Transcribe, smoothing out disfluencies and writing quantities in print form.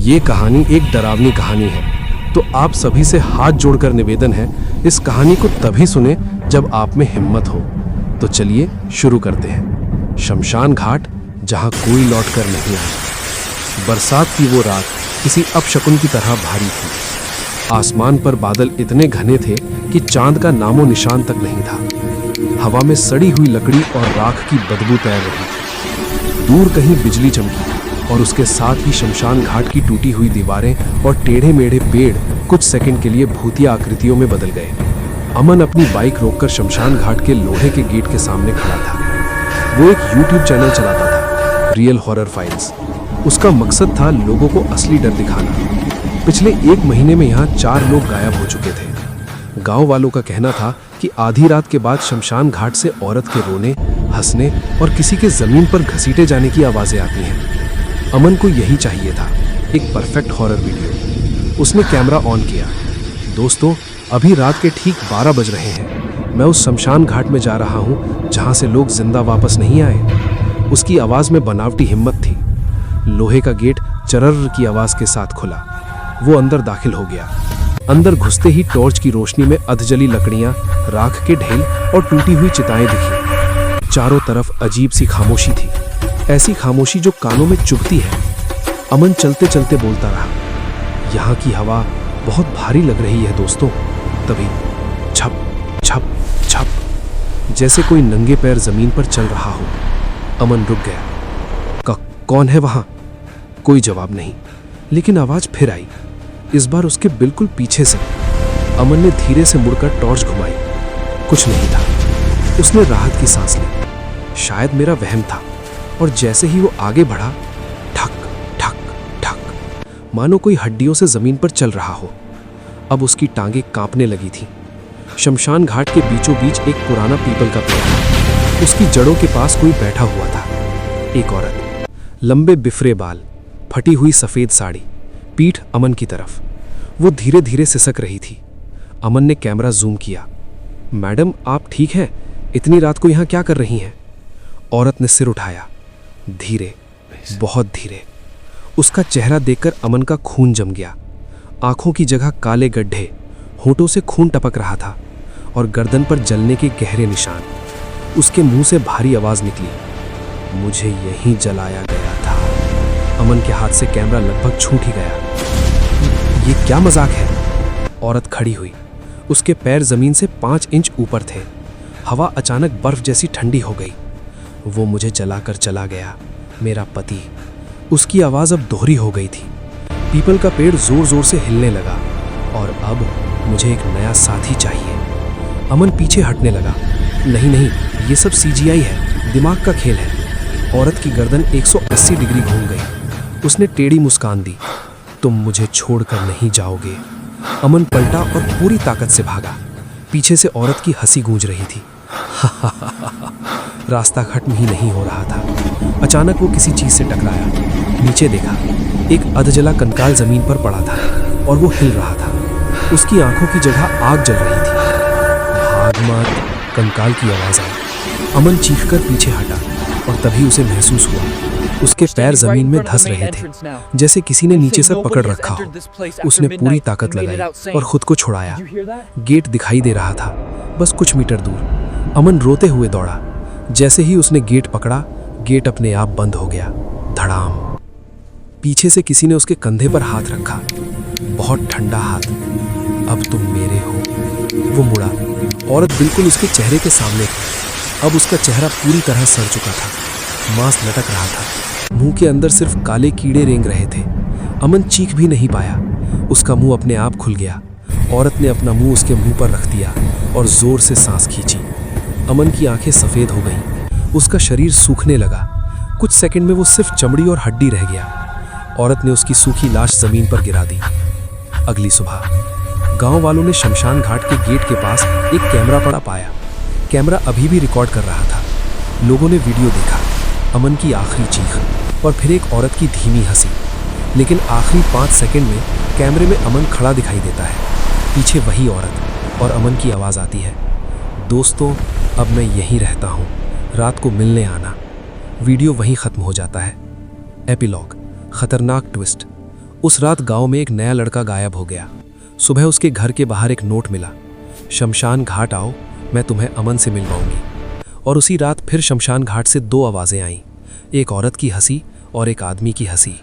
ये कहानी एक डरावनी कहानी है, तो आप सभी से हाथ जोड़कर निवेदन है, इस कहानी को तभी सुने जब आप में हिम्मत हो। तो चलिए शुरू करते हैं। शमशान घाट, जहां कोई लौट कर नहीं आया। बरसात की वो रात किसी अपशकुन की तरह भारी थी। आसमान पर बादल इतने घने थे कि चांद का नामो निशान तक नहीं था। हवा में सड़ी हुई लकड़ी और राख की बदबू तैर रही। दूर कहीं बिजली चमकी और उसके साथ ही शमशान घाट की टूटी हुई दीवारें और टेढ़े मेढ़े पेड़ कुछ सेकंड के लिए भूतिया आकृतियों में बदल गए। अमन अपनी बाइक रोककर शमशान घाट के लोहे के गेट के सामने खड़ा था। वो एक YouTube चैनल चलाता था, रियल हॉरर फाइल्स। उसका मकसद था लोगों को असली डर दिखाना। पिछले 1 महीने में यहाँ 4 लोग गायब हो चुके थे। गांव वालों का कहना था कि आधी रात के बाद शमशान घाट से औरत के रोने, हंसने और किसी के जमीन पर घसीटे जाने की आवाजें आती हैं। अमन को यही चाहिए था, एक परफेक्ट हॉरर वीडियो। उसने कैमरा ऑन किया। दोस्तों, अभी रात के ठीक 12 बज रहे हैं। मैं उस शमशान घाट में जा रहा हूँ जहाँ से लोग जिंदा वापस नहीं आए। उसकी आवाज़ में बनावटी हिम्मत थी। लोहे का गेट चरर की आवाज़ के साथ खुला। वो अंदर दाखिल हो गया। अंदर घुसते ही टॉर्च की रोशनी में अधजली लकड़ियाँ, राख के ढेल और टूटी हुई चिताएं दिखी। चारों तरफ अजीब सी खामोशी थी, ऐसी खामोशी जो कानों में चुभती है। अमन चलते चलते बोलता रहा, यहाँ की हवा बहुत भारी लग रही है दोस्तों। तभी छप छप छप, जैसे कोई नंगे पैर जमीन पर चल रहा हो। अमन रुक गया। कौन है वहां? कोई जवाब नहीं, लेकिन आवाज फिर आई, इस बार उसके बिल्कुल पीछे से। अमन ने धीरे से मुड़कर टॉर्च घुमाई। कुछ नहीं था। उसने राहत की सांस ली। शायद मेरा वहम था। और जैसे ही वो आगे बढ़ा, ठक ठक ठक, मानो कोई हड्डियों से जमीन पर चल रहा हो। अब उसकी टांगें कांपने लगी थी। शमशान घाट के बीचों बीच एक पुराना पीपल का पेड़ था। उसकी जड़ों के पास कोई बैठा हुआ था। एक औरत, लंबे बिफरे बाल, फटी हुई सफेद साड़ी, पीठ अमन की तरफ। वो धीरे धीरे सिसक रही थी। अमन ने कैमरा जूम किया। मैडम, आप ठीक हैं? इतनी रात को यहाँ क्या कर रही हैं? औरत ने सिर उठाया, धीरे, बहुत धीरे। उसका चेहरा देखकर अमन का खून जम गया। आंखों की जगह काले गड्ढे, होठों से खून टपक रहा था और गर्दन पर जलने के गहरे निशान। उसके मुंह से भारी आवाज निकली, मुझे यहीं जलाया गया था। अमन के हाथ से कैमरा लगभग छूट ही गया। ये क्या मजाक है? औरत खड़ी हुई। उसके पैर जमीन से 5 इंच ऊपर थे। हवा अचानक बर्फ जैसी ठंडी हो गई। वो मुझे जलाकर चला गया, मेरा पति। उसकी आवाज अब दोहरी हो गई थी। पीपल का पेड़ जोर जोर से हिलने लगा। और अब मुझे एक नया साथी चाहिए। अमन पीछे हटने लगा। नहीं नहीं, ये सब CGI है, दिमाग का खेल है। औरत की गर्दन 180 डिग्री घूम गई। उसने टेढ़ी मुस्कान दी। तुम मुझे छोड़कर नहीं जाओगे। अमन पलटा और पूरी ताकत से भागा। पीछे से औरत की हंसी गूंज रही थी। रास्ता खत्म ही नहीं हो रहा था। अचानक वो किसी चीज से टकराया। नीचे देखा, एक अधजला कंकाल जमीन पर पड़ा था और वो हिल रहा था। उसकी आंखों की जगह आग जल रही थी। भाग मत, कंकाल की आवाज आई। अमन चीखकर पीछे हटा और तभी उसे महसूस हुआ, उसके पैर जमीन में धंस रहे थे, जैसे किसी ने नीचे से पकड़ रखा हो। उसने पूरी ताकत लगाई और खुद को छुड़ाया। गेट दिखाई दे रहा था, बस कुछ मीटर दूर। अमन रोते हुए दौड़ा। जैसे ही उसने गेट पकड़ा, गेट अपने आप बंद हो गया। धड़ाम। पीछे से किसी ने उसके कंधे पर हाथ रखा, बहुत ठंडा हाथ। अब तुम मेरे हो। वो मुड़ा। औरत बिल्कुल उसके चेहरे के सामने थी। अब उसका चेहरा पूरी तरह सड़ चुका था। मांस लटक रहा था। मुंह के अंदर सिर्फ काले कीड़े रेंग रहे थे। अमन चीख भी नहीं पाया। उसका मुंह अपने आप खुल गया। औरत ने अपना मुंह उसके मुंह पर रख दिया और जोर से सांस खींची। अमन की आंखें सफेद हो गईं। उसका शरीर सूखने लगा। कुछ सेकंड में वो सिर्फ चमड़ी और हड्डी रह गया। औरत ने उसकी सूखी लाश जमीन पर गिरा दी। अगली सुबह गांव वालों ने शमशान घाट के गेट के पास एक कैमरा पड़ा पाया। कैमरा अभी भी रिकॉर्ड कर रहा था। लोगों ने वीडियो देखा, अमन की आखिरी चीख और फिर एक औरत की धीमी हंसी। लेकिन आखिरी 5 सेकंड में कैमरे में अमन खड़ा दिखाई देता है। पीछे वही औरत और अमन की आवाज़ आती है, दोस्तों अब मैं यहीं रहता हूँ, रात को मिलने आना। वीडियो वहीं ख़त्म हो जाता है। एपिलॉग, खतरनाक ट्विस्ट। उस रात गांव में एक नया लड़का गायब हो गया। सुबह उसके घर के बाहर एक नोट मिला, शमशान घाट आओ, मैं तुम्हें अमन से मिलवाऊंगी। और उसी रात फिर शमशान घाट से दो आवाज़ें आईं, एक औरत की हंसी और एक आदमी की हंसी।